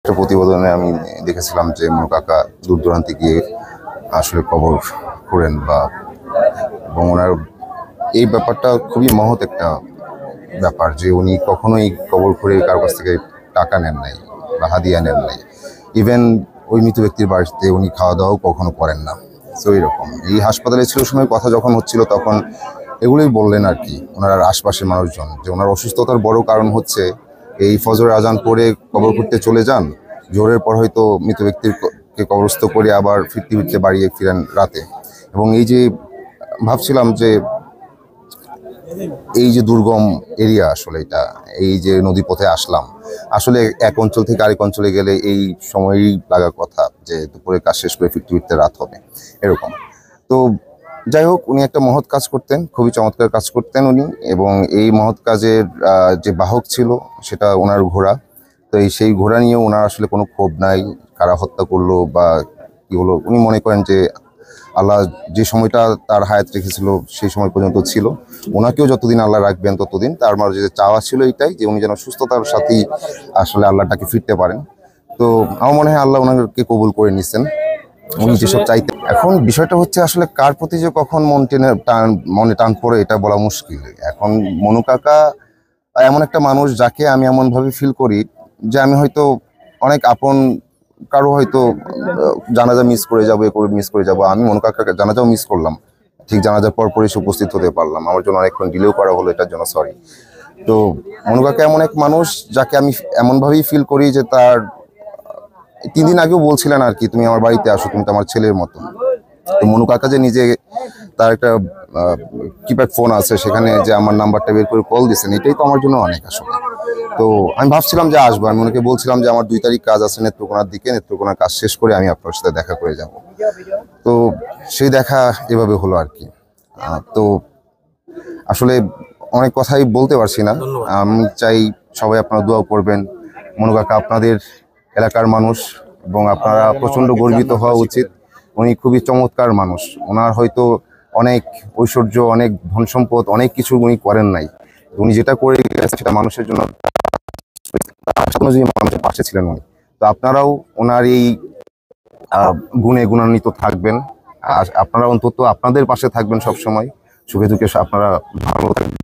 একটা প্রতিবেদনে আমি দেখেছিলাম যে মনু কাকা দূর দূরান্তে গিয়ে আসলে কবর করেন বা এবং ওনার এই ব্যাপারটা খুবই মহৎ একটা ব্যাপার যে উনি কখনোই কবর করে কারো কাছ থেকে টাকা নেন নাই বা হাদিয়া নেন নাই। ইভেন ওই মৃত ব্যক্তির বাড়িতে উনি খাওয়া দাওয়াও কখনো করেন না। তো এইরকম এই হাসপাতালে ছিল সময় কথা যখন হচ্ছিল তখন এগুলোই বললেন আর কি ওনার আশপাশের মানুষজন যে ওনার অসুস্থতার বড় কারণ হচ্ছে এই ফজর আজান পরে কবর করতে চলে যান, জোরের পর হয়তো মৃত ব্যক্তিকে কবরস্থ করে আবার ফিরতে ফিরতে বাড়ি ফিরেন রাতে। এবং এই যে ভাবছিলাম যে এই যে দুর্গম এরিয়া আসলে এটা এই যে নদী পথে আসলাম আসলে এক অঞ্চল থেকে আরেক অঞ্চলে গেলে এই সময়ই লাগার কথা যে দুপুরে কাজ শেষ করে ফিরতে ফিরতে রাত হবে এরকম। তো যাই হোক উনি একটা মহৎ কাজ করতেন, খুবই চমৎকার কাজ করতেন উনি। এবং এই মহৎ কাজের যে বাহক ছিল সেটা ওনার ঘোড়া। তো সেই ঘোড়া নিয়েও ওনার আসলে কোনো ক্ষোভ নাই, কারা হত্যা করলো বা কি হলো। উনি মনে করেন যে আল্লাহ যে সময়টা তার হায়াত রেখেছিল সেই সময় পর্যন্ত ছিল, ওনাকেও যতদিন আল্লাহ রাখবেন ততদিন। তার মাঝে যে চাওয়া ছিল এটাই যে উনি যেন সুস্থতার সাথেই আসলে আল্লাহটাকে ফিরতে পারেন। তো আমার মনে হয় আল্লাহ ওনাকে কবুল করে নিচ্ছেন উনি যেসব চাইতেন। এখন বিষয়টা হচ্ছে আসলে কার প্রতি যে কখন মনে টান পড়ে এটা বলা মুশকিল। এখন মনু কাকা এমন একটা মানুষ যাকে আমি এমনভাবে ফিল করি যে আমি হয়তো অনেক আপন কারো হয়তো জানাজা মিস করে যাবো, এ করে মিস করে যাবো। আমি মনু কাকাকে জানাজাও মিস করলাম, ঠিক জানাজার পরপরই এসে উপস্থিত হতে পারলাম। আমার জন্য অনেকক্ষণ ডিলেও করা হলো, এটার জন্য সরি। তো মনু কাকা এমন এক মানুষ যাকে আমি এমনভাবেই ফিল করি যে তার 3 দিন আগেও বলছিলেন আর কি তুমি আমার বাড়িতে আসো, তুমি তো আমার ছেলের মতো। তো মনু কাকা যে নিজে তার একটা কিপ্যাড ফোন আছে সেখানে যে আমার নাম্বারটা বের করে কল দিচ্ছেন এটাই তো আমার জন্য অনেক আসলে। তো আমি ভাবছিলাম যে আসবো, আমি ওনাকে বলছিলাম যে আমার 2 তারিখ কাজ আছে নেত্রকোনার দিকে, নেত্রকোনার কাজ শেষ করে আমি আপনার সাথে দেখা করে যাব। তো সেই দেখা এভাবে হলো আর কি। তো আসলে অনেক কথাই বলতে পারছি না। আমি চাই সবাই আপনারা দোয়া করবেন। মনু কাকা আপনাদের এলাকার মানুষ এবং আপনারা প্রচন্ড গর্বিত হওয়া উচিত। উনি খুবই চমৎকার মানুষ। ওনার হয়তো অনেক ঐশ্বর্য, অনেক ধন সম্পদ, অনেক কিছু উনি করেন নাই। উনি যেটা করে গেছেন সেটা মানুষের জন্য, মানুষের পাশে ছিলেন উনি। তো আপনারাও ওনার এই গুণে গুণান্বিত থাকবেন। আর আপনারা অন্তত আপনাদের পাশে থাকবেন সবসময়, সুখে দুঃখে আপনারা ভালো থাকবেন।